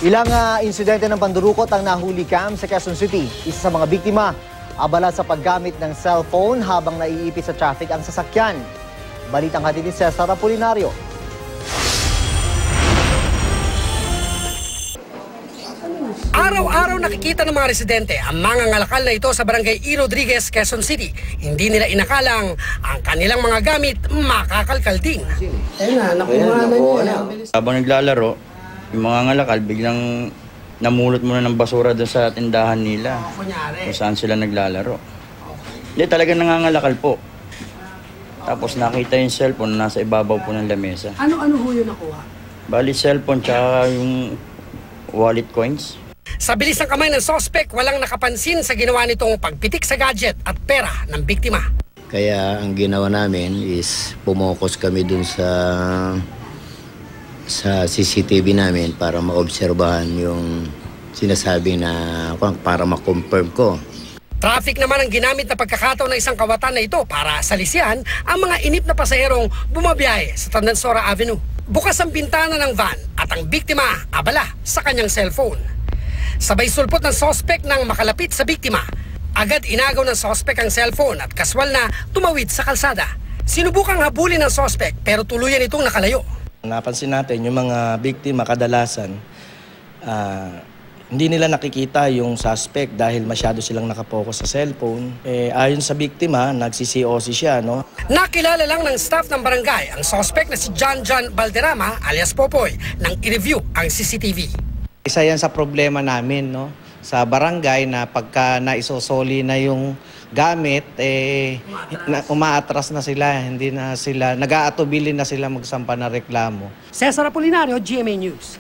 Ilang insidente ng pandurukot ang nahuli cam sa Quezon City. Isa sa mga biktima, abala sa paggamit ng cellphone habang naiipit sa traffic ang sasakyan. Balitang hatid ni Cesar Apolinario. Araw-araw nakikita ng mga residente ang mga ngalakal na ito sa barangay E. Rodriguez, Quezon City. Hindi nila inakalang ang kanilang mga gamit makakalkal din. Habang naglalaro, yung mga ngalakal biglang namulot muna ng basura doon sa tindahan nila kung saan sila naglalaro. Hindi, talagang nangangalakal po. Tapos nakita yung cellphone nasa ibabaw po ng lamesa. Ano ho yun nakuha? Bali cellphone tsaka yung wallet coins. Sa bilis ng kamay ng suspect, walang nakapansin sa ginawa nitong pagpitik sa gadget at pera ng biktima. Kaya ang ginawa namin is pumokus kami dun sa CCTV namin para maobserbahan yung sinasabi na para ma-confirm ko. Traffic naman ang ginamit na pagkakataon ng isang kawatan na ito para salisihan ang mga inip na pasaherong bumabiyahe sa Tandansora Avenue. Bukas ang bintana ng van at ang biktima abala sa kanyang cellphone. Sabay sulpot ng suspect nang makalapit sa biktima. Agad inagaw ng suspect ang cellphone at kaswal na tumawid sa kalsada. Sinubukang habulin ng suspect pero tuluyan itong nakalayo. Napansin natin yung mga biktima kadalasan hindi nila nakikita yung suspect dahil masyado silang nakapokus sa cellphone. Ayon sa biktima, nagsi-COC siya, no? Nakilala lang ng staff ng barangay ang suspect na si John Balderrama alias Popoy nang i-review ang CCTV. Isa yan sa problema namin, no? Sa barangay na pagka naisosoli na yung gamit, umaatras na sila, hindi na sila, nag-aatubili na sila magsampa na reklamo. Cesar Apolinario, GMA News.